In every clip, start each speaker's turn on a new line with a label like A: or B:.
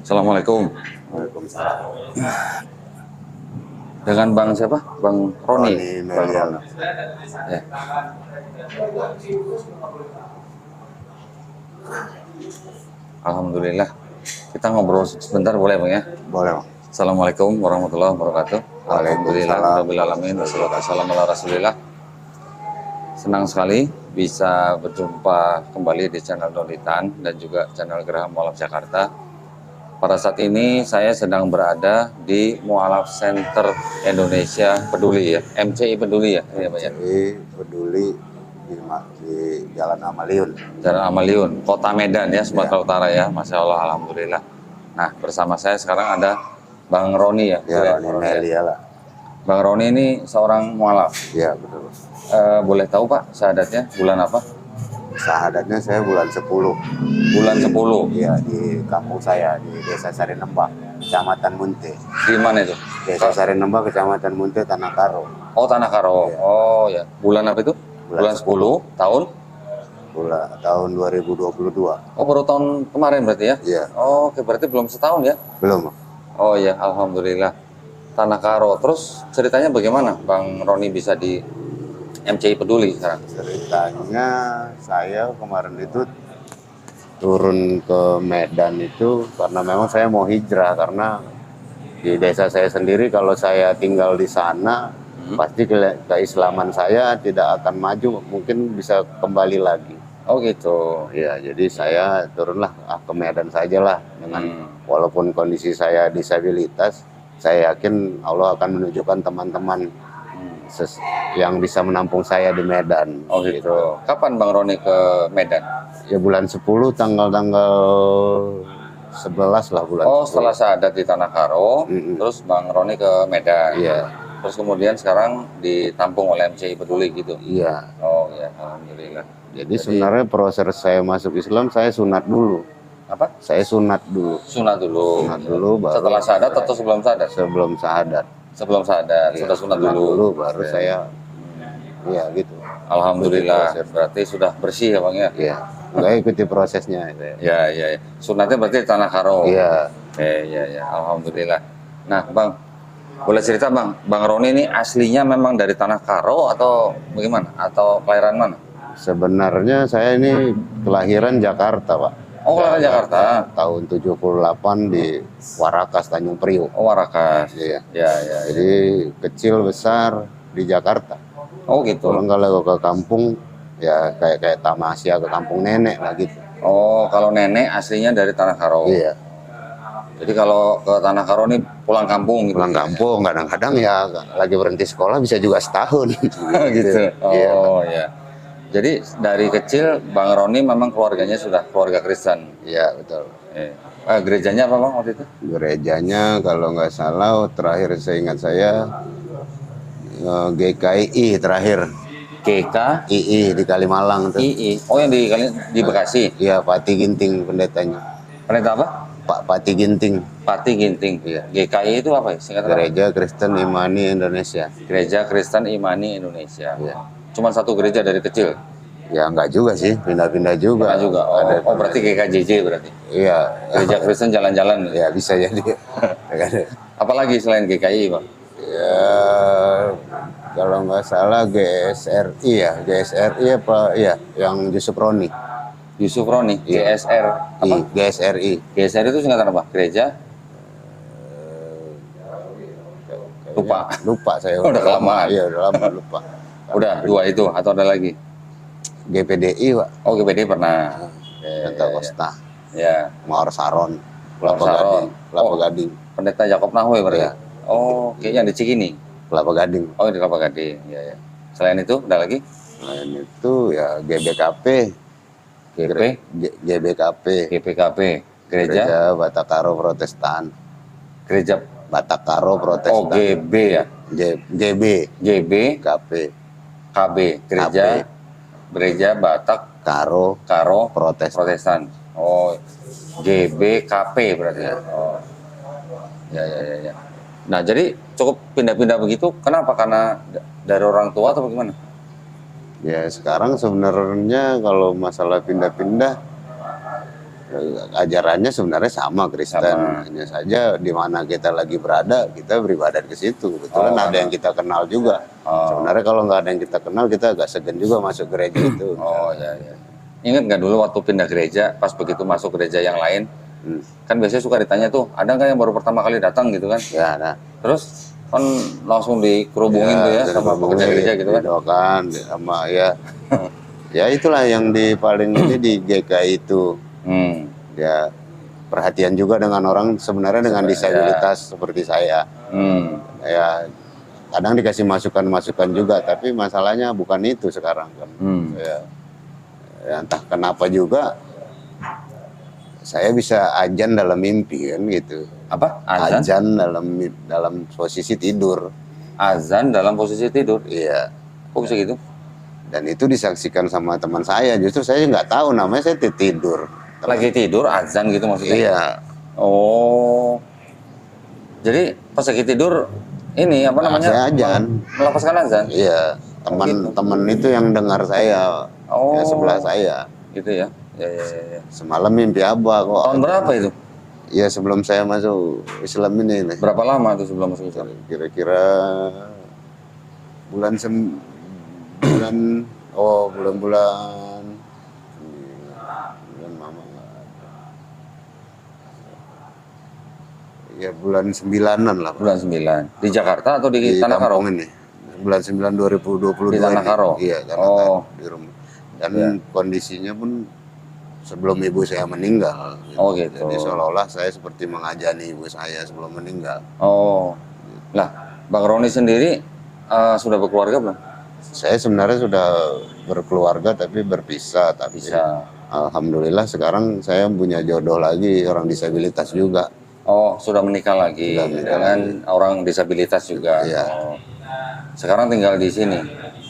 A: Assalamualaikum.
B: Waalaikumsalam.
A: Dengan Bang siapa? Bang Roni.
B: Roni
A: Bang
B: Meliana.
A: Roni. Ya. Alhamdulillah. Kita ngobrol sebentar boleh Bang ya?
B: Boleh, Bang.
A: Assalamualaikum warahmatullahi wabarakatuh. Alhamdulillah.
B: Waalaikumsalam.
A: Rabbil wassalatu wassalamu ala Rasulillah. Senang sekali bisa berjumpa kembali di channel Dolitan dan juga channel Geraham Mualaf Jakarta. Pada saat ini saya sedang berada di Mualaf Center Indonesia Peduli ya, MCI Peduli ya, ya Pak ya.
B: Jadi peduli di Jalan Amaliun.
A: Jalan Amaliun, Kota Medan ya, Sumatera Utara ya, Masya Allah, Alhamdulillah. Nah bersama saya sekarang ada Bang Roni ya.
B: Ya, Roni Meliana.
A: Bang Roni ini seorang mualaf.
B: Ya, betul.
A: Boleh tahu Pak syahadatnya bulan apa?
B: Sahadatnya saya bulan 10.
A: Bulan 10.
B: Iya, di kampung saya di Desa Sarinembah, Kecamatan Munte.
A: Di mana itu?
B: Desa Sarinembah, Kecamatan Munte, Tanah Karo.
A: Oh Tanah Karo.
B: Ya.
A: Oh ya. Bulan apa itu? Bulan 10 tahun?
B: Tahun 2022.
A: Oh baru tahun kemarin berarti ya?
B: Iya.
A: Oh, oke berarti belum setahun ya?
B: Belum.
A: Oh ya, Alhamdulillah. Tanah Karo. Terus ceritanya bagaimana Bang Roni bisa di MCI Peduli sekarang?
B: Ceritanya saya kemarin itu turun ke Medan itu karena memang saya mau hijrah, karena di desa saya sendiri kalau saya tinggal di sana pasti keislaman saya tidak akan maju, mungkin bisa kembali lagi.
A: Oh gitu.
B: Ya, jadi saya turunlah ke Medan sajalah dengan walaupun kondisi saya disabilitas, saya yakin Allah akan menunjukkan teman-teman yang bisa menampung saya di Medan.
A: Oh gitu. Kapan Bang Roni ke Medan?
B: Ya bulan 10 tanggal 11 lah bulan.
A: Oh
B: 10.
A: setelah syahadat di Tanah Karo, terus Bang Roni ke Medan.
B: Iya.
A: Terus kemudian sekarang ditampung oleh MCI Peduli gitu.
B: Iya.
A: Oh ya, Alhamdulillah.
B: Jadi sebenarnya proses saya masuk Islam, saya sunat dulu.
A: Apa?
B: Saya sunat dulu.
A: Sunat dulu.
B: Sunat dulu baru
A: Setelah syahadat atau sebelum syahadat?
B: sebelum syahadat.
A: Sebelum syahadat,
B: Iya,
A: sudah sunat dulu.
B: baru
A: Oke.
B: saya iya gitu.
A: Alhamdulillah,
B: Proses.
A: berarti sudah bersih ya Bang ya?
B: Iya. Saya ikuti prosesnya saya.
A: Ya, ya, ya. Sunatnya berarti di Tanah Karo.
B: Iya.
A: Ya, ya. Alhamdulillah. Nah, Bang, boleh cerita Bang, Bang Roni ini aslinya memang dari Tanah Karo atau bagaimana? Atau kelahiran mana?
B: Sebenarnya saya ini kelahiran Jakarta, Pak.
A: Oh, kelahiran Jakarta.
B: Tahun 78 di Warakas, Tanjung Priok.
A: Oh, Warakas.
B: Iya.
A: Ya, ya, ya.
B: Jadi kecil besar di Jakarta.
A: Oh, gitu.
B: Kalau ke kampung ya kayak tamasya ke kampung nenek lah gitu.
A: Oh, kalau nenek aslinya dari Tanah Karo.
B: Iya.
A: Jadi kalau ke Tanah Karo ini pulang kampung gitu.
B: Pulang kampung kadang-kadang ya lagi berhenti sekolah bisa juga setahun.
A: Gitu.
B: Iya.
A: Oh, ya. Jadi dari kecil Bang Roni memang keluarganya sudah keluarga Kristen.
B: Iya, betul.
A: Gerejanya apa Bang waktu itu?
B: Gerejanya kalau nggak salah terakhir saya ingat saya GKI terakhir.
A: GK
B: II di Kalimalang tuh.
A: II. Oh yang di Bekasi.
B: Iya, Pati Ginting pendetanya.
A: Pendeta apa?
B: Pak Pati Ginting.
A: Pati Ginting.
B: Iya.
A: GKI itu apa ya? Singkatan apa?
B: Gereja Kristen Imani Indonesia.
A: Gereja Kristen Imani Indonesia.
B: Iya.
A: Cuma satu gereja dari kecil.
B: Ya enggak juga sih, pindah-pindah juga.
A: Pernah juga. Oh berarti GKJJ berarti.
B: Iya.
A: Gereja Kristen jalan-jalan.
B: Ya bisa jadi.
A: Apalagi selain GKI Bang?
B: Ya kalau nggak salah GSRI ya, GSRI apa? Iya, yang Yusuf Roni.
A: Yusuf Roni.
B: Iya.
A: GSR. Apa?
B: GSRI.
A: GSR itu singkatan apa? Gereja? Lupa.
B: Lupa saya.
A: Udah kelamaan.
B: Iya, udah lama lupa.
A: Udah dua itu atau ada lagi?
B: GPDI, Pak.
A: Oh GPD pernah.
B: Santa Costa.
A: Ya.
B: Mawar Saron.
A: Mawar Saron.
B: Kelapa Gading.
A: Pendeta Jakob Nahwe berarti.
B: Iya.
A: Oh, kayaknya di Cikini.
B: Kelapa Gading.
A: Oh, di Kelapa Gading. Ya, ya. Selain itu ada lagi?
B: Selain itu ya GBKP.
A: GP,
B: GBKP.
A: GPKP, Gereja
B: Batakaro Protestan.
A: Gereja
B: Batakaro Protestan.
A: Oh, GB ya.
B: GB.
A: GB,
B: KP.
A: KB, Gereja Batak
B: Karo
A: Protestan. Oh, GBKP berarti ya. Oh. Ya, ya, ya, ya. Nah, jadi cukup pindah-pindah begitu. Kenapa? Karena dari orang tua atau bagaimana?
B: Ya sekarang sebenarnya kalau masalah pindah-pindah ajarannya sebenarnya sama Kristen,
A: Sama.
B: hanya saja di mana kita lagi berada kita beribadat ke situ. Kebetulan ada yang kita kenal juga. Sebenarnya kalau nggak ada yang kita kenal kita agak segan juga masuk gereja itu.
A: Oh ya, ya. Ingat nggak dulu waktu pindah gereja, pas begitu masuk gereja yang lain, kan biasanya suka ditanya tuh, ada nggak yang baru pertama kali datang gitu kan?
B: Ya, nah.
A: Terus kan langsung dikerubungin tuh ya sama pekerja gereja gitu kan?
B: Didoakan sama ya. Ya itulah yang di paling ini di GKI itu. Ya perhatian juga dengan orang sebenarnya dengan disabilitas seperti saya. Ya kadang dikasih masukan-masukan juga, tapi masalahnya bukan itu sekarang kan. Ya, entah kenapa juga saya bisa ajan dalam mimpi kan gitu.
A: Apa? Azan?
B: Ajan dalam posisi tidur.
A: Azan dalam posisi tidur?
B: Iya.
A: Kok bisa gitu?
B: Dan itu disaksikan sama teman saya. Justru saya nggak tahu, namanya saya tidur.
A: Lagi tidur azan gitu maksudnya?
B: Iya.
A: Oh. Jadi pas lagi tidur ini apa namanya?
B: Saya ajan.
A: Melafazkan azan?
B: Iya. Teman-teman itu yang dengar saya.
A: Oh.
B: Ya, sebelah saya.
A: Gitu ya? Ya, ya, ya, ya.
B: Semalam mimpi abah kok.
A: Tahun berapa itu?
B: Iya sebelum saya masuk Islam ini.
A: Berapa lama tuh sebelum masuk Islam?
B: Kira-kira bulan bulan mama nggak ada. Ya bulan 9-an lah.
A: Bulan 9. Di Jakarta atau di Tanah Karo?
B: kampung ini. Bulan 9 2022
A: Di Tanah
B: ini.
A: Karo?
B: Iya, Tanah Karo di rumah. Dan kondisinya pun sebelum ibu saya meninggal.
A: Oh gitu.
B: Jadi seolah-olah saya seperti mengajani ibu saya sebelum meninggal.
A: Oh. Lah, Bang Roni sendiri sudah berkeluarga belum?
B: Saya sebenarnya sudah berkeluarga tapi berpisah. Tapi
A: Bisa.
B: alhamdulillah sekarang saya punya jodoh lagi, orang disabilitas juga.
A: Oh, sudah menikah lagi
B: Sudah menikah
A: dengan orang disabilitas juga.
B: Iya.
A: Oh. Sekarang tinggal di sini.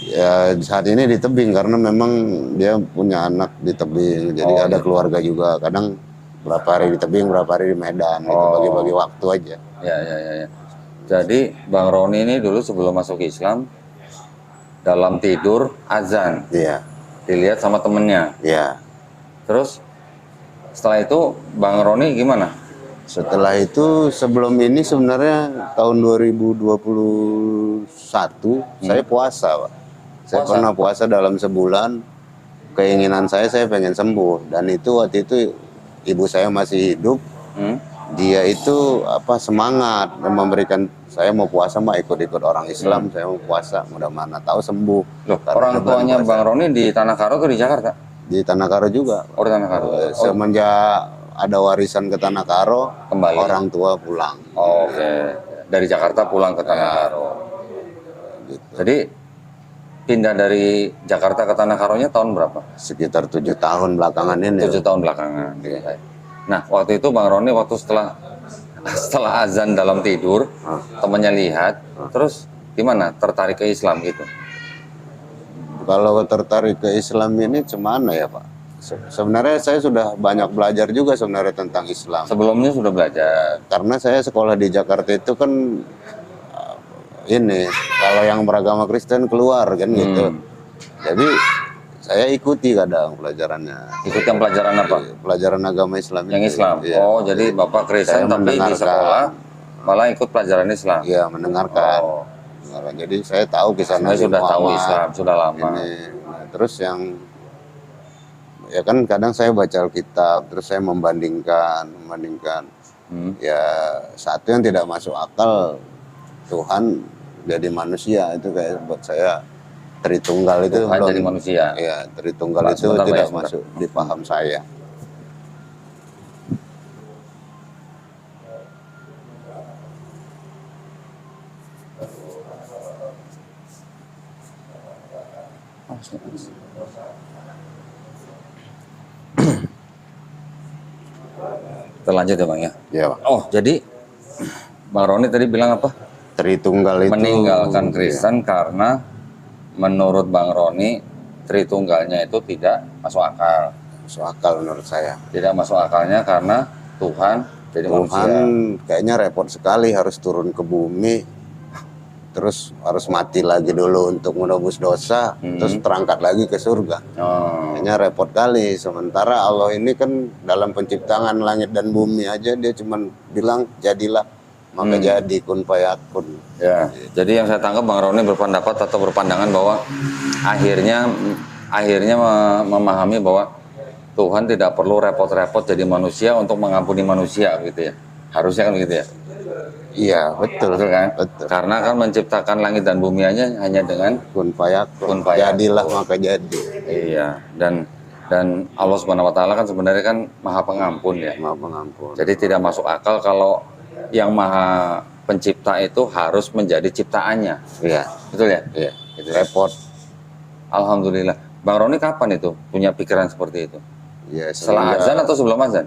B: Ya saat ini di tebing karena memang dia punya anak di tebing, jadi ada keluarga juga. Kadang berapa hari di tebing, berapa hari di Medan, gitu, bagi-bagi waktu aja.
A: Ya, ya, ya, ya. Jadi Bang Roni ini dulu sebelum masuk Islam dalam tidur azan,
B: Iya,
A: dilihat sama temennya.
B: iya.
A: Terus setelah itu Bang Roni gimana?
B: Setelah itu sebelum ini sebenarnya tahun 2021 saya puasa, Pak. Saya pernah puasa dalam sebulan. Keinginan saya pengen sembuh, dan itu waktu itu ibu saya masih hidup. Dia itu semangat memberikan saya mau puasa, Mbak, ikut-ikut orang Islam, saya mau puasa, mudah-mudahan tahu sembuh.
A: Loh, orang tuanya Bang Roni di Tanah Karo atau di Jakarta?
B: Di Tanah Karo juga.
A: Oh, di Tanah Karo.
B: Semenjak ada warisan ke Tanah Karo,
A: Kembali.
B: orang tua pulang.
A: Oh, oke. Dari Jakarta pulang ke Tanah Karo.
B: Gitu.
A: Jadi pindah dari Jakarta ke Tanah Karonya tahun berapa?
B: Sekitar 7 tahun belakangan ini.
A: 7 tahun belakangan. Nah, waktu itu Bang Roni waktu setelah azan dalam tidur, temannya lihat, terus gimana? Tertarik ke Islam gitu?
B: Kalau tertarik ke Islam ini cemana ya, Pak? Sebenarnya saya sudah banyak belajar juga sebenarnya tentang Islam.
A: Sebelumnya sudah belajar.
B: Karena saya sekolah di Jakarta itu kan ini, kalau yang beragama Kristen keluar kan gitu. Jadi saya ikuti kadang pelajarannya.
A: Ikut yang pelajaran apa?
B: Pelajaran agama Islam.
A: Yang
B: itu.
A: Islam.
B: Iya.
A: Oh, jadi Bapak Kristen tapi di sekolah malah ikut pelajaran Islam.
B: Iya, mendengarkan.
A: Oh.
B: Jadi saya tahu kisah
A: Saya
B: Nabi
A: sudah tahu
B: Muhammad.
A: Islam, sudah lama.
B: Ini. Nah, terus yang ya kan kadang saya baca Alkitab, terus saya membandingkan. Ya satu yang tidak masuk akal, Tuhan jadi manusia, itu kayak buat saya Tritunggal itu
A: Tuhan
B: belum,
A: jadi manusia.
B: ya Tritunggal itu
A: Sebentar,
B: tidak
A: Pak,
B: masuk di paham saya.
A: Kita lanjut ya Bang ya.
B: Ya, Pak.
A: Oh, jadi Bang Roni tadi bilang apa?
B: Tritunggal itu
A: Meninggalkan Kristen karena menurut Bang Roni Tritunggalnya itu tidak masuk akal.
B: masuk akal menurut saya.
A: Tidak masuk akalnya karena Tuhan jadi
B: Tuhan
A: manusia.
B: kayaknya repot sekali harus turun ke bumi terus harus mati lagi dulu untuk menebus dosa, terus terangkat lagi ke surga. Kayaknya repot kali. Sementara Allah ini kan dalam penciptaan langit dan bumi aja dia cuman bilang jadilah, maka jadi, kun fayakun.
A: Ya, jadi yang saya tangkap Bang Roni berpendapat atau berpandangan bahwa akhirnya memahami bahwa Tuhan tidak perlu repot-repot jadi manusia untuk mengampuni manusia gitu ya. Harusnya kan gitu ya.
B: Iya, betul.
A: Betul kan?
B: Betul.
A: Karena kan menciptakan langit dan bumi hanya dengan
B: Kun fayakun.
A: kun fayakun.
B: Jadilah maka jadi.
A: Iya, dan Allah Subhanahu wa taala kan sebenarnya kan Maha Pengampun ya.
B: Maha Pengampun.
A: Jadi tidak masuk akal kalau yang Maha Pencipta itu harus menjadi ciptaannya.
B: Iya.
A: Betul ya?
B: Iya.
A: Gitu ya.
B: Repot.
A: Alhamdulillah. Bang Roni kapan itu punya pikiran seperti itu?
B: Ya,
A: Setelah azan atau sebelum azan?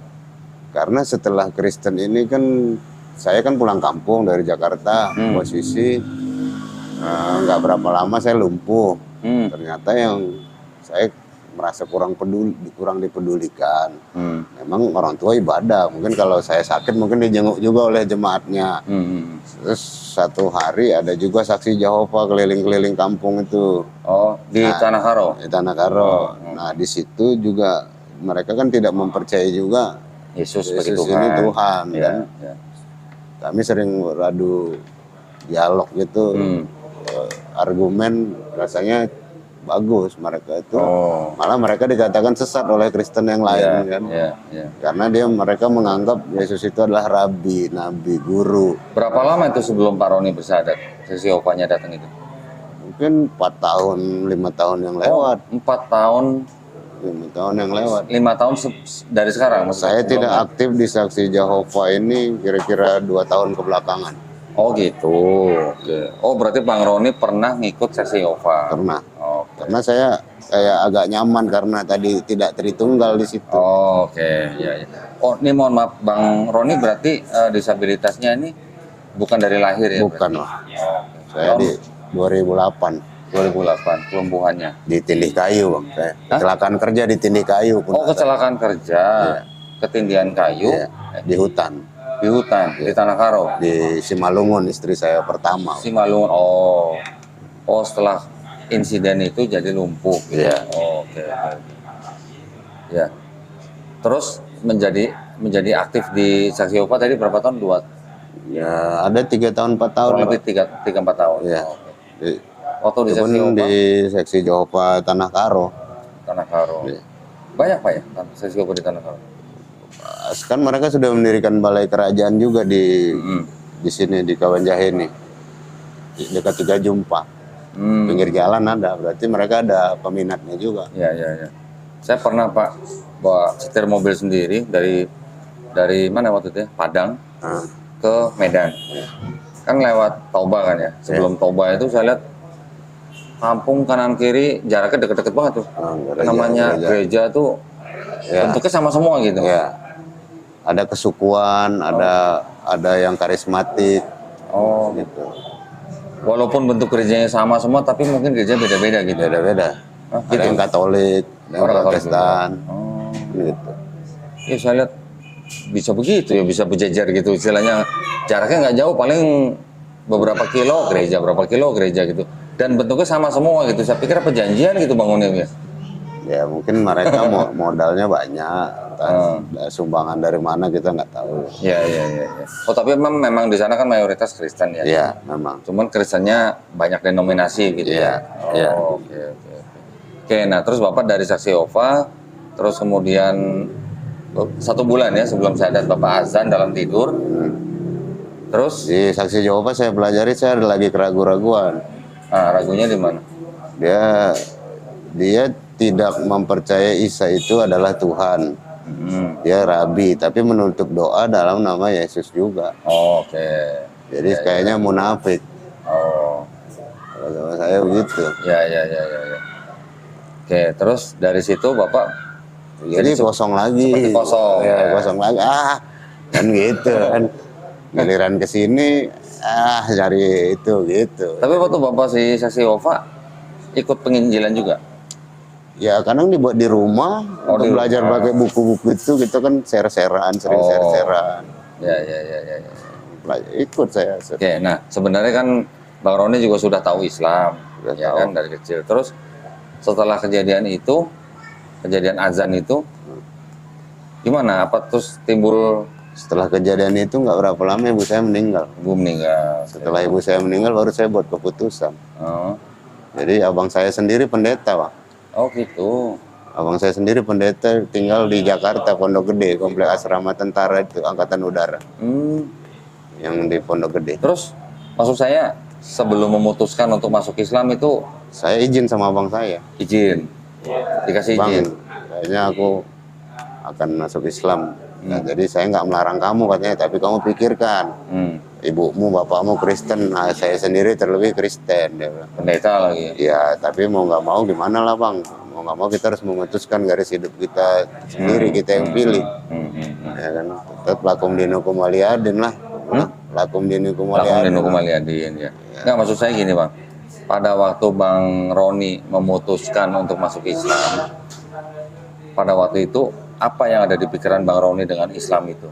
B: karena setelah Kristen ini kan saya kan pulang kampung dari Jakarta, posisi nggak berapa lama saya lumpuh. Ternyata yang saya merasa kurang dipedulikan. Memang orang tua ibadah, mungkin kalau saya sakit mungkin dijenguk juga oleh jemaatnya. Terus satu hari ada juga saksi Jehovah keliling-keliling kampung itu.
A: Oh, di Tanah Karo?
B: Di Tanah Karo. Nah, di situ juga mereka kan tidak mempercayai juga
A: Yesus sebagai
B: Yesus
A: Tuhan.
B: ini Tuhan.
A: Ya,
B: Kan?
A: ya.
B: Kami sering beradu dialog gitu. Argumen rasanya bagus mereka itu. Malah mereka dikatakan sesat oleh Kristen yang lain kan. Karena mereka menganggap Yesus itu adalah rabi, nabi, guru.
A: Berapa lama itu sebelum Pak Roni bersahadat? Sesi opanya datang itu?
B: Mungkin 4 tahun, 5 tahun yang lewat.
A: 4 tahun,
B: 5 tahun yang lewat.
A: 5 tahun dari sekarang?
B: Saya tidak aktif di Saksi Jehovah ini kira-kira 2 tahun kebelakangan.
A: Oh gitu. Oke. Oh berarti Bang Roni pernah ngikut Saksi Jehovah?
B: Pernah.
A: Oke.
B: Karena saya kayak agak nyaman karena tadi tidak Tritunggal di situ.
A: Oh, oke. Ya, ya. Oh ini mohon maaf Bang Roni berarti disabilitasnya ini bukan dari lahir ya?
B: Bukan lah. Saya di 2008.
A: 2008 kelumpuhannya.
B: Di Tindih Kayu, Bang. Saya kecelakaan kerja di Tindih Kayu.
A: Oh kecelakaan kerja, ketindihan kayu,
B: Di hutan.
A: di hutan, di Tanah Karo.
B: Di Simalungun, istri saya pertama.
A: Simalungun. Oh setelah insiden itu jadi lumpuh.
B: Iya.
A: Oh, oke. Ya. Terus menjadi aktif di Saksi Jehovah tadi berapa tahun? 2?
B: Ya, ada 3 tahun 4 tahun.
A: Kurang lebih 3-4 tahun.
B: Iya.
A: Waktu di Saksi
B: Cuman
A: Jehovah.
B: di Saksi Jehovah Tanah Karo.
A: Tanah Karo.
B: Iya.
A: Banyak Pak ya Saksi Jehovah di Tanah Karo?
B: Kan mereka sudah mendirikan balai kerajaan juga di sini di Kawanjahe ini. Dekat Tiga Jumpa. Pinggir jalan ada, berarti mereka ada peminatnya juga.
A: Iya. Saya pernah Pak bawa setir mobil sendiri dari mana waktu itu ya? Padang ke Medan. Kan lewat Toba kan ya. Sebelum Toba itu saya lihat kampung kanan kiri jaraknya deket-deket banget tuh. Namanya gereja tuh bentuknya sama semua gitu.
B: Ya. Ada kesukuan, ada yang karismatik.
A: Oh
B: Gitu.
A: Walaupun bentuk gerejanya sama semua, tapi mungkin gereja beda-beda gitu.
B: Beda-beda. Ada
A: Gitu.
B: yang Katolik, yang
A: Orang Katolik
B: Protestan.
A: Oh.
B: Gitu.
A: Ya saya lihat bisa begitu ya, bisa berjejer gitu istilahnya. Jaraknya nggak jauh, paling beberapa kilo gereja, berapa kilo gereja gitu. Dan bentuknya sama semua gitu. Saya pikir perjanjian gitu bangunnya ya.
B: Ya mungkin mereka modalnya banyak, sumbangan dari mana kita nggak tahu.
A: Iya. Oh tapi memang di sana kan mayoritas Kristen ya?
B: Iya memang.
A: Cuman Kristennya banyak denominasi gitu ya?
B: Iya.
A: Oke, nah terus Bapak dari Saksi Jehovah, terus kemudian 1 bulan ya sebelum sahadat Bapak azan dalam tidur. Terus?
B: Di Saksi Jehovah saya pelajari, saya ada lagi keraguan-raguan.
A: Ragunya di mana?
B: Dia tidak mempercayai Isa itu adalah Tuhan. Dia rabi, tapi menutup doa dalam nama Yesus juga.
A: Oke.
B: Jadi kayaknya munafik. Kalau sama saya begitu.
A: Ya. Oke, terus dari situ Bapak
B: Jadi kosong lagi.
A: seperti kosong.
B: Ya, kosong lagi. Kan gitu kan. Giliran ke sini cari itu gitu.
A: Tapi waktu Bapak si Saksi Jehovah ikut penginjilan juga?
B: Ya kadang dibuat di rumah, untuk belajar pakai buku-buku itu gitu kan share-sharean, sering share-sharean.
A: Ya.
B: Ikut saya.
A: Oke, nah sebenarnya kan Bang Roni juga sudah tahu Islam,
B: Sudah
A: ya
B: tahu.
A: kan dari kecil. Terus setelah kejadian itu, kejadian azan itu, gimana? Apa terus timbul
B: Setelah kejadian itu nggak berapa lama ibu saya meninggal.
A: ibu meninggal?
B: Setelah ibu saya meninggal baru saya buat keputusan.
A: Oh,
B: Jadi abang saya sendiri pendeta, Pak.
A: oh gitu.
B: Abang saya sendiri pendeta tinggal di Jakarta, Pondok Gede, komplek asrama tentara itu, Angkatan Udara,
A: Hmm.
B: yang di Pondok Gede.
A: Terus maksud saya sebelum memutuskan untuk masuk Islam itu
B: Saya izin sama abang saya,
A: izin, dikasih
B: Bang,
A: izin.
B: kayaknya aku akan masuk Islam. Nah, jadi saya nggak melarang kamu katanya, tapi kamu pikirkan,
A: Hmm.
B: ibumu, bapakmu Kristen, nah, saya sendiri terlebih Kristen. Dia bilang.
A: Pendeta lagi.
B: Ya, tapi mau nggak mau gimana lah bang, mau nggak mau kita harus memutuskan garis hidup kita sendiri, kita yang pilih. Ya kan, tetap lakum dinukum waliyadin lah. Lakum dinukum
A: Lakum
B: waliyadin.
A: dinukum waliyadin, ya. Nggak, maksud saya gini bang, pada waktu Bang Roni memutuskan untuk masuk Islam, pada waktu itu apa yang ada di pikiran Bang Roni dengan Islam itu?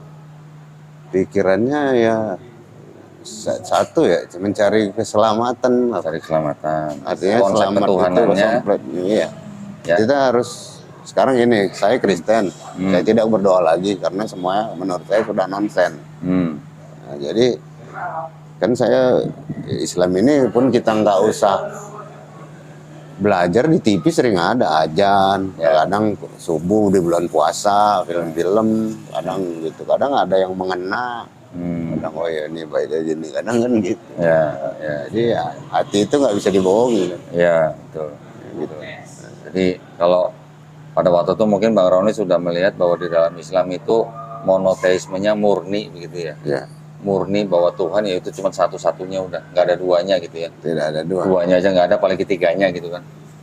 B: Pikirannya ya satu ya, mencari keselamatan.
A: Cari keselamatan.
B: Artinya
A: Konsep
B: selamat itu
A: ketuhanannya,
B: komplit. Iya.
A: ya.
B: Kita harus sekarang ini, saya Kristen, saya tidak berdoa lagi karena semuanya menurut saya sudah nonsen.
A: Hmm.
B: Nah, jadi kan saya Islam ini pun kita nggak usah belajar, di TV sering ada ajan,
A: Ya.
B: kadang subuh di bulan puasa, film-film, kadang gitu, kadang ada yang mengena, kadang oh ya ini baik aja nih, kadang kan gitu.
A: Ya, ya,
B: Jadi ya, hati itu nggak bisa dibohongi.
A: ya, betul.
B: Gitu.
A: Jadi kalau pada waktu itu mungkin Bang Roni sudah melihat bahwa di dalam Islam itu monoteismenya murni begitu ya.
B: Ya,
A: Murni bahwa Tuhan ya itu cuma satu-satunya, udah nggak ada duanya gitu ya.
B: tidak ada dua.
A: Duanya aja nggak ada, paling ketiganya gitu kan.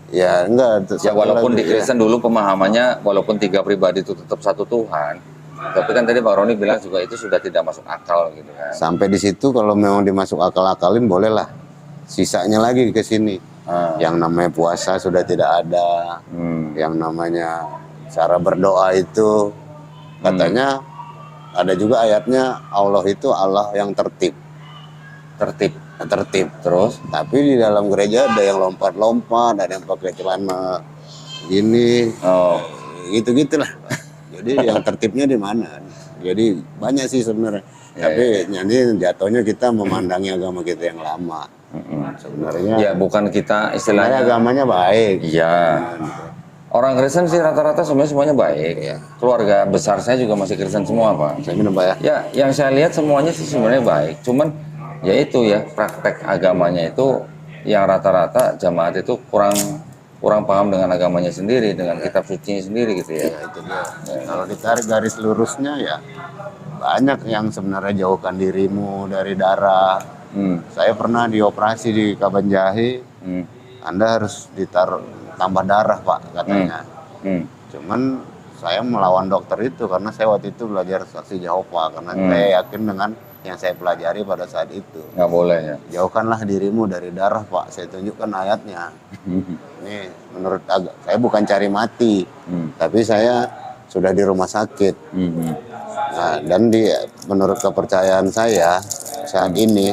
B: Ya enggak.
A: Ya walaupun di Kristen dulu pemahamannya walaupun tiga pribadi itu tetap satu Tuhan, tapi kan tadi Bang Roni bilang juga itu sudah tidak masuk akal gitu kan.
B: Sampai di situ kalau memang dimasuk akal-akalin bolehlah. Sisanya lagi ke sini.
A: Ah.
B: Yang namanya puasa sudah tidak ada. Yang namanya cara berdoa itu katanya ada juga ayatnya, Allah itu Allah yang tertib.
A: Tertib.
B: Tertib.
A: Terus
B: Tapi di dalam gereja ada yang lompat-lompat, ada yang pakai celana gini,
A: oh
B: gitu-gitulah. Jadi yang tertibnya di mana? Jadi banyak sih sebenarnya. Tapi jadi jatuhnya kita memandangi agama kita yang lama. Sebenarnya
A: ya bukan kita
B: sebenarnya
A: istilahnya.
B: agamanya baik.
A: Iya. Orang Kristen sih rata-rata semuanya baik.
B: Iya.
A: Keluarga besar saya juga masih Kristen semua Pak.
B: Saya minum Pak ya.
A: Ya, yang saya lihat semuanya sih sebenarnya baik. Cuman ya itu ya, praktek agamanya itu yang rata-rata jamaat itu kurang paham dengan agamanya sendiri, dengan kitab sucinya sendiri gitu ya.
B: Ya itu dia. Kalau ditarik garis lurusnya ya banyak yang sebenarnya jauhkan dirimu dari darah. Saya pernah dioperasi di Kabanjahe. Anda harus ditaruh tambah darah Pak katanya. Cuman saya melawan dokter itu karena saya waktu itu belajar saksi Jehovah karena saya yakin dengan yang saya pelajari pada saat itu.
A: Nggak boleh ya.
B: Jauhkanlah dirimu dari darah Pak. Saya tunjukkan ayatnya. Ini menurut saya bukan cari mati, tapi saya sudah di rumah sakit. Nah, dan menurut kepercayaan saya saat ini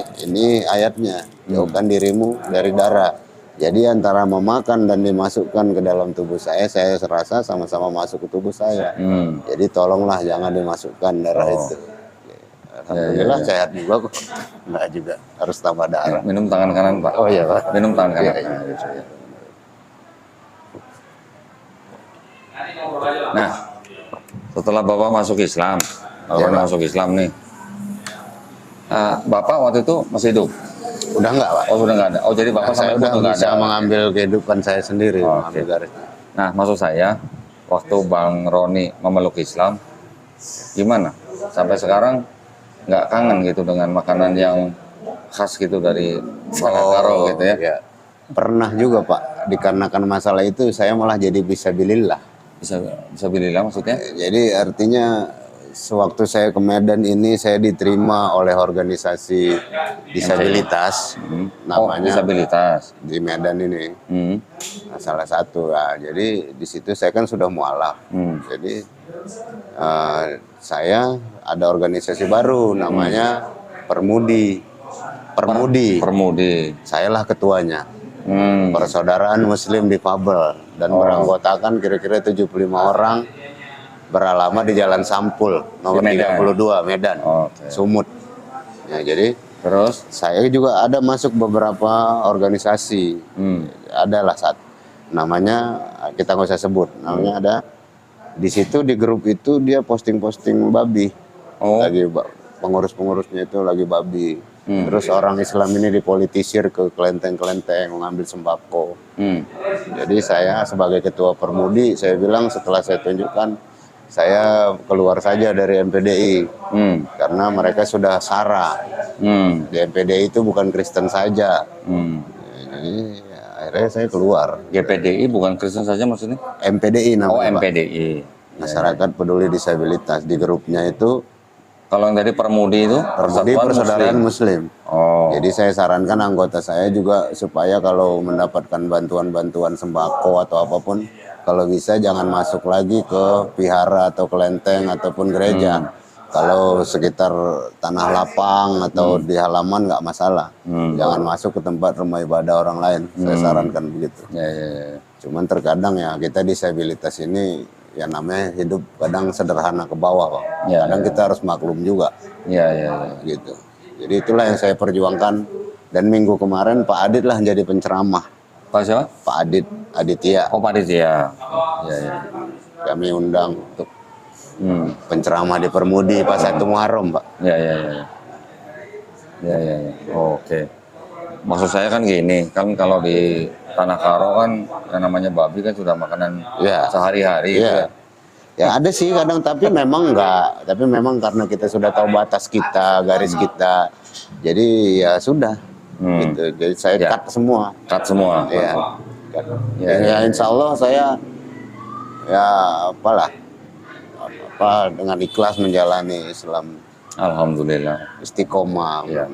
B: ayatnya, jauhkan dirimu dari darah. Jadi antara memakan dan dimasukkan ke dalam tubuh saya serasa sama-sama masuk ke tubuh saya. Jadi tolonglah jangan dimasukkan darah itu. Alhamdulillah sehat juga kok. Enggak juga harus tambah darah.
A: Minum tangan kanan Pak.
B: Oh iya Pak.
A: Minum tangan kanan.
B: Iya, iya.
A: Nah, setelah Bapak masuk Islam, Bapak masuk Islam nih. Bapak waktu itu masih hidup?
B: Udah enggak Pak.
A: Oh sudah nggak ada. Oh jadi Bapak
B: Saya
A: sampai
B: udah
A: foto nggak
B: bisa
A: ada.
B: mengambil kehidupan saya sendiri,
A: Oh,
B: mengambil
A: oke.
B: garis.
A: Nah, maksud saya waktu Bang Roni memeluk Islam, gimana? Sampai sekarang nggak kangen gitu dengan makanan yang khas gitu dari Karo gitu ya?
B: Iya. Pernah juga Pak, dikarenakan masalah itu saya malah jadi fisabilillah.
A: Bisa bililah maksudnya?
B: Jadi artinya sewaktu saya ke Medan ini saya diterima oleh organisasi disabilitas, namanya
A: disabilitas.
B: di Medan ini. Nah, salah satu lah. Jadi di situ saya kan sudah mualaf. Jadi saya ada organisasi baru namanya Permudi. Permudi.
A: Permudi.
B: Sayalah ketuanya.
A: Hmm.
B: Persaudaraan Muslim Difabel dan beranggotakan kira-kira 75 orang, beralamat di Jalan Sampul nomor
A: Di Medan.
B: 32 Medan,
A: Oke.
B: Sumut. Ya, jadi
A: Terus?
B: saya juga ada masuk beberapa organisasi. Adalah namanya, kita nggak usah sebut, namanya ada. Di situ di grup itu dia posting-posting babi.
A: Oh.
B: Lagi pengurus-pengurusnya itu lagi babi. Terus orang Islam ini dipolitisir ke kelenteng-kelenteng mengambil sembako. Jadi saya sebagai ketua Permudi, saya bilang setelah saya tunjukkan, saya keluar saja dari MPDI. Karena mereka sudah sara. Di MPDI itu bukan Kristen saja. Jadi ya, akhirnya saya keluar.
A: GPDI bukan Kristen saja maksudnya?
B: MPDI
A: Oh,
B: namanya, Pak.
A: MPDI.
B: Masyarakat Peduli Disabilitas. Di grupnya itu
A: Kalau yang dari Permudi itu?
B: Permudi Persaudaraan Muslim.
A: Oh.
B: Jadi saya sarankan anggota saya juga supaya kalau mendapatkan bantuan-bantuan sembako atau apapun, kalau bisa jangan masuk lagi ke vihara atau kelenteng ataupun gereja. Kalau sekitar tanah lapang atau di halaman nggak masalah. Jangan masuk ke tempat rumah ibadah orang lain. Saya sarankan begitu.
A: Ya, ya, ya.
B: Cuman terkadang ya kita disabilitas ini ya namanya hidup kadang sederhana ke bawah, Pak.
A: Ya,
B: Kadang kita harus maklum juga.
A: Ya, ya, ya.
B: Gitu. Jadi itulah yang saya perjuangkan, dan minggu kemarin Pak Adit lah jadi penceramah.
A: Pak siapa?
B: Pak Aditya.
A: Oh, Pak Adit ya. Ya, ya.
B: Kami undang untuk penceramah di Permudi pas 1 Muharram, Pak.
A: Ya, ya, ya. Ya, ya, ya. Oke. Maksud saya kan gini, kan kalau di Tanah Karo kan yang namanya babi kan sudah makanan
B: Ya.
A: sehari-hari.
B: Iya. Ya ada sih kadang, tapi memang enggak. Tapi memang karena kita sudah tahu batas kita, garis kita, jadi ya sudah. Gitu. Jadi saya
A: Ya.
B: cut semua.
A: Cut semua.
B: Ya.
A: Ya,
B: Ya, insya Allah saya ya apa dengan ikhlas menjalani Islam,
A: Alhamdulillah.
B: istiqomah.
A: Ya.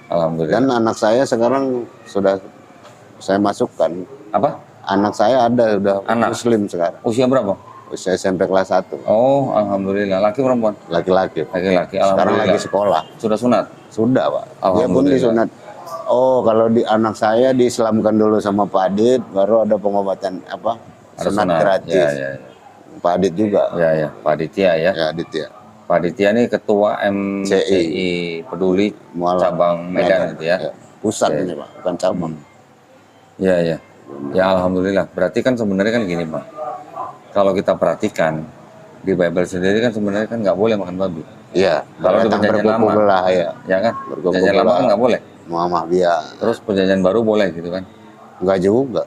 A: Alhamdulillah.
B: Dan anak saya sekarang sudah saya masukkan.
A: Apa?
B: Anak saya ada udah
A: Anak?
B: Muslim sekarang.
A: Usia berapa?
B: Usia SMP kelas 1.
A: Oh, alhamdulillah. Laki perempuan?
B: Laki-laki.
A: Laki-laki.
B: Sekarang
A: Alhamdulillah.
B: lagi sekolah.
A: Sudah sunat?
B: Sudah, Pak. Dia pun
A: Alhamdulillah.
B: disunat. Oh, kalau di anak saya diislamkan dulu sama Pak Adit, baru ada pengobatan
A: Ada
B: sunat gratis.
A: Ya, ya, ya.
B: Pak Adit juga.
A: Ya, ya. Pak Aditya ya.
B: Ya, Aditya.
A: Pak Aditya ini ketua MCI Peduli
B: Mualaf.
A: cabang Medan gitu ya.
B: Pusat ini, Pak, bukan cabang.
A: Iya, iya. Ya alhamdulillah. Berarti kan sebenarnya kan gini, Pak. Kalau kita perhatikan di Bible sendiri kan sebenarnya kan nggak boleh makan babi.
B: Iya,
A: Kalau di
B: datang
A: perjanjian
B: berkuku
A: lama.
B: belah ya.
A: Ya kan?
B: Berkuku
A: Perjanjian lama
B: belah.
A: kan nggak boleh.
B: Muhammad biar
A: Terus perjanjian baru boleh gitu kan?
B: enggak juga.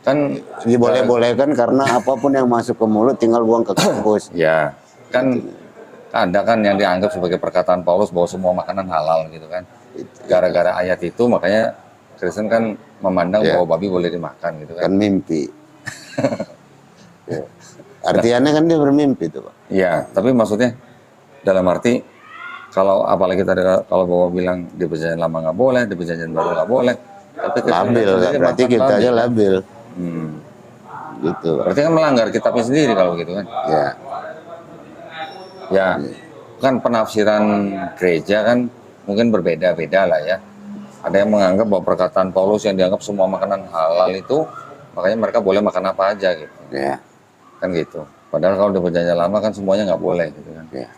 A: Kan
B: Diboleh-bolehkan karena apapun yang masuk ke mulut tinggal buang ke kampus.
A: ya kan ada kan yang dianggap sebagai perkataan Paulus bahwa semua makanan halal gitu kan. Gara-gara ayat itu makanya Kristen kan memandang
B: Ya.
A: bahwa babi boleh dimakan gitu kan.
B: Kan mimpi. Ya. Artiannya kan dia bermimpi tuh, Pak.
A: Iya, tapi maksudnya dalam arti kalau apalagi tadi kalau bawa bilang di perjanjian lama nggak boleh, di perjanjian baru nggak boleh. Tapi Kristen
B: Labil,
A: sendiri
B: berarti
A: makan
B: kita
A: babi.
B: aja labil.
A: Hmm.
B: Gitu.
A: Berarti kan melanggar kitabnya sendiri kalau gitu kan.
B: Ya.
A: Ya, kan penafsiran gereja kan mungkin berbeda-beda lah ya. Ada yang menganggap bahwa perkataan Paulus yang dianggap semua makanan halal itu, makanya mereka boleh makan apa aja gitu.
B: Ya.
A: Kan gitu. Padahal kalau di perjanjian lama kan semuanya nggak boleh gitu kan.
B: Ya.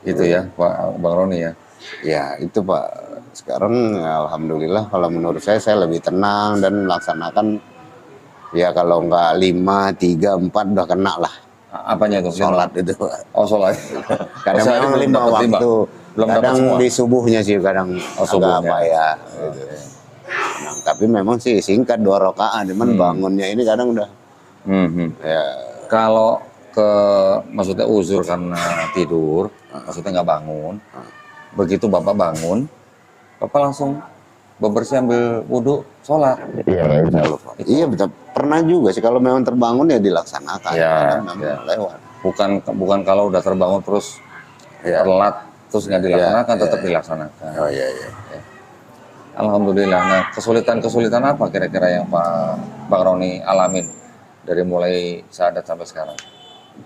A: Gitu ya, Pak Bang Roni ya.
B: Ya, itu Pak. Sekarang ya, alhamdulillah kalau menurut saya lebih tenang dan melaksanakan ya kalau nggak 5, 3, 4 udah kena lah.
A: Apanya itu?
B: Sholat itu, Pak.
A: Oh, sholat.
B: Kadang
A: Oh, sehari
B: memang
A: belum
B: 5
A: dapat lima?
B: waktu.
A: Belum dapat
B: Kadang
A: semua?
B: di subuhnya sih kadang
A: Oh,
B: agak
A: subuhnya.
B: apa ya. Gitu. Nah, tapi memang sih singkat 2 rakaat, cuman bangunnya ini kadang udah ya
A: Kalau maksudnya uzur karena tidur, maksudnya nggak bangun. Begitu Bapak bangun, Bapak langsung bebersih ambil wudhu, sholat.
B: iya iya betul. Pernah juga sih kalau memang terbangun ya dilaksanakan.
A: Ya,
B: Kadang memang
A: ya.
B: lewat.
A: Bukan kalau udah terbangun terus
B: Ya.
A: telat terus nggak dilaksanakan,
B: Ya,
A: tetap
B: ya.
A: dilaksanakan.
B: Oh iya iya.
A: Alhamdulillah. Nah, kesulitan apa kira-kira yang Pak Bang Roni alamin dari mulai syahadat sampai sekarang?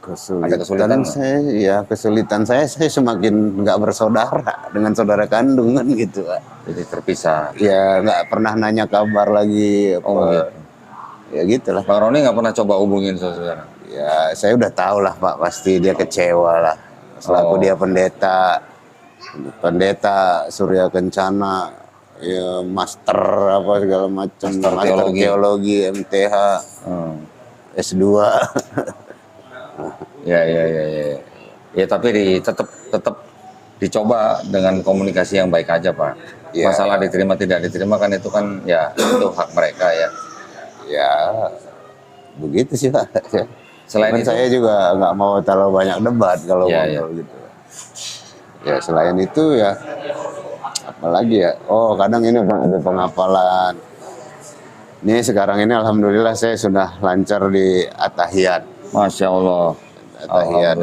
A: Ada kesulitan nggak?
B: Kesulitan saya semakin nggak bersaudara dengan saudara kandung kan gitu Pak.
A: Jadi terpisah.
B: Ya nggak pernah nanya kabar lagi apa.
A: Oh gitu.
B: Ya gitulah.
A: Bang Roni nggak pernah coba hubungin saudara?
B: Ya saya udah tahu lah Pak, pasti dia kecewa lah. Selaku dia pendeta Surya Kencana, ya master apa segala macam, master teologi MTH, S2.
A: Ya. Ya tapi tetap dicoba dengan komunikasi yang baik aja Pak.
B: Ya.
A: Masalah diterima tidak diterima kan itu kan ya itu hak mereka ya.
B: Ya begitu sih Pak.
A: Selain itu,
B: saya juga nggak mau terlalu banyak debat kalau ngobrol gitu. Ya selain itu ya apalagi ya. Oh kadang ini Pak ada penghafalan. Ini sekarang ini alhamdulillah saya sudah lancar di At-Tahiyat.
A: Masya Allah.
B: At-Tahiyat.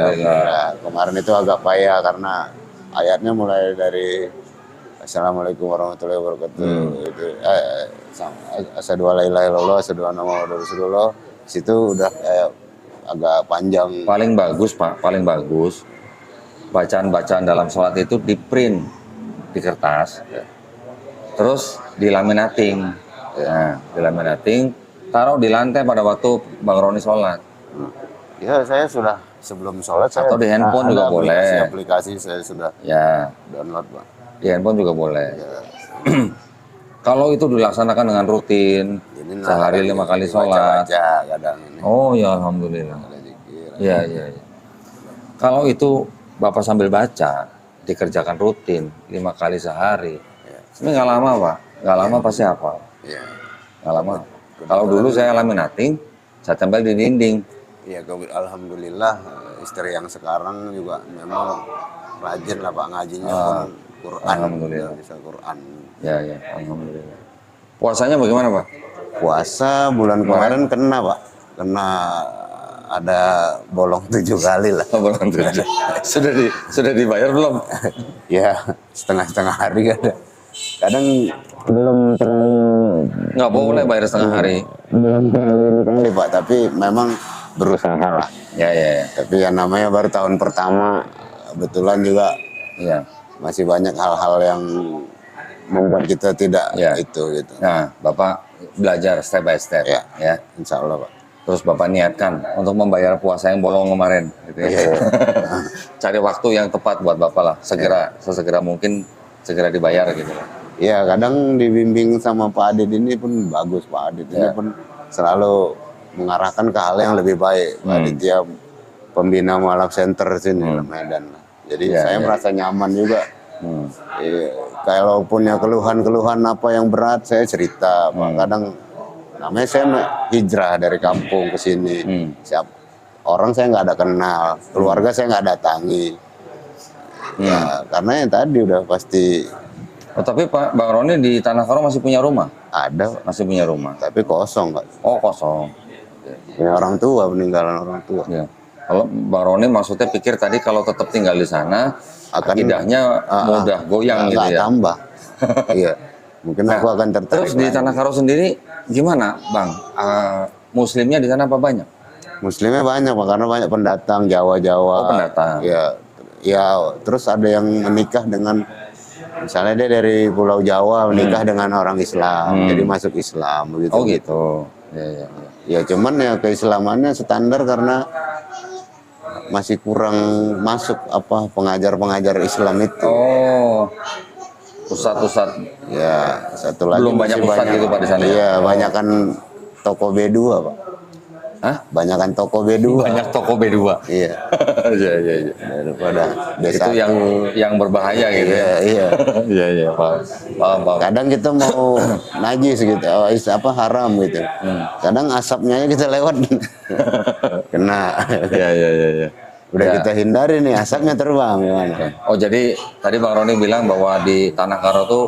B: Kemarin itu agak payah karena ayatnya mulai dari Assalamualaikum warahmatullahi wabarakatuh. Itu asyhadu alla ilaha illallah, asyhadu anna muhammadar rasulullah. Situ udah agak panjang.
A: Paling bagus Pak, paling bagus bacaan-bacaan dalam sholat itu di print di kertas, terus dilaminating. Nah, dilaminating, taruh di lantai pada waktu Bang Roni sholat.
B: Ya saya sudah sebelum sholat.
A: Atau di handphone juga boleh.
B: Aplikasi saya sudah download Pak.
A: Di handphone juga boleh. Ya. Kalau itu dilaksanakan dengan rutin, sehari 5 kali sholat.
B: Kadang ini.
A: Oh ya alhamdulillah. Ya. Kalau itu Bapak sambil baca, dikerjakan rutin 5 kali sehari. Ini nggak lama Pak, nggak lama pasti hafal.
B: Iya.
A: Nggak lama. Kalau dulu saya laminating, saya tempel di dinding.
B: Iya, alhamdulillah istri yang sekarang juga memang rajin lah Pak ngajinya pun Quran.
A: Alhamdulillah.
B: Bisa Quran.
A: Ya, alhamdulillah. Puasanya bagaimana Pak?
B: Puasa bulan kemarin kena Pak, kena ada bolong 7 kali lah.
A: Bolong 7. Sudah dibayar belum?
B: Ya setengah hari kan. Kadang belum terlalu.
A: Nggak boleh bayar setengah hari.
B: Belum terlalu kali Pak, tapi memang berusaha lah.
A: Ya.
B: Tapi yang namanya baru tahun pertama, kebetulan juga masih banyak hal-hal yang membuat kita tidak itu gitu.
A: Nah, Bapak belajar step by step ya.
B: Insya Allah Pak.
A: Terus Bapak niatkan untuk membayar puasa yang bolong kemarin gitu ya. Cari waktu yang tepat buat Bapak lah, sesegera mungkin segera dibayar gitu.
B: Iya, kadang dibimbing sama Pak Adit ini pun bagus. Pak Adit ini pun selalu mengarahkan ke hal yang lebih baik. Pak Adit dia pembina Mualaf Center sini Medan. Jadi saya merasa nyaman juga. Kalau punya keluhan-keluhan apa yang berat saya cerita. Kadang namanya saya hijrah dari kampung ke sini. Orang saya nggak ada kenal, keluarga saya nggak datangi. Ya, karena yang tadi udah pasti.
A: Oh, tapi Pak Bang Roni di Tanah Karo masih punya rumah?
B: Ada.
A: Masih punya rumah.
B: Tapi kosong Pak.
A: Oh kosong.
B: Punya orang tua, peninggalan orang tua.
A: Ya. Kalau Bang Roni maksudnya pikir tadi kalau tetap tinggal di sana, akidahnya mudah goyang gitu ya?
B: Tambah. Iya. Mungkin aku akan tertarik.
A: Terus di Tanah Karo sendiri gimana Bang? Muslimnya di sana apa banyak?
B: Muslimnya banyak Pak, karena banyak pendatang Jawa-Jawa.
A: Oh pendatang.
B: Ya, terus ada yang menikah dengan, misalnya dia dari Pulau Jawa menikah dengan orang Islam, jadi masuk Islam begitu.
A: Oh gitu.
B: Ya cuman ya keislamannya standar karena masih kurang masuk apa pengajar-pengajar Islam itu.
A: Oh. Ustadz.
B: Ya, satu lagi
A: belum banyak ustadz gitu Pak di sana.
B: Iya, banyakan toko B2 Pak.
A: Hah?
B: Banyakan toko B2.
A: Banyak toko B2.
B: Iya.
A: Iya.
B: Daripada
A: itu yang berbahaya gitu ya. Iya. Paham.
B: Kadang kita mau najis gitu, haram gitu. Kadang asapnya kita lewat kena.
A: Iya.
B: Udah kita hindari nih, asapnya terbang gimana.
A: Oh jadi tadi Bang Roni bilang bahwa di Tanah Karo tuh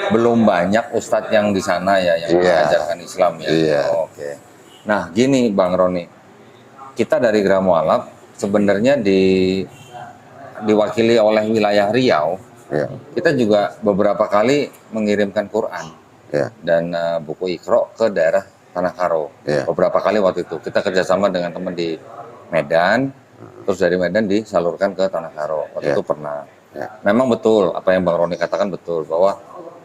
A: belum banyak ustadz yang di sana ya yang mengajarkan Islam ya.
B: Iya.
A: Oh, oke. Nah gini Bang Roni, kita dari Geraha Mualaf sebenarnya diwakili oleh wilayah Riau. Kita juga beberapa kali mengirimkan Quran dan buku Iqra ke daerah Tanah Karo. Beberapa kali waktu itu kita kerjasama dengan teman di Medan, terus dari Medan disalurkan ke Tanah Karo. Waktu
B: Ya.
A: itu pernah.
B: Ya.
A: Memang betul apa yang Bang Roni katakan betul bahwa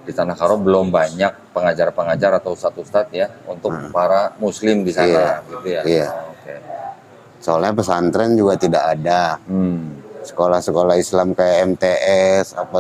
A: di Tanah Karo belum banyak pengajar-pengajar atau ustadz-ustadz ya untuk para muslim di sana gitu ya.
B: Iya.
A: Oh, oke.
B: Soalnya pesantren juga tidak ada.
A: Hmm.
B: Sekolah-sekolah Islam kayak MTS apa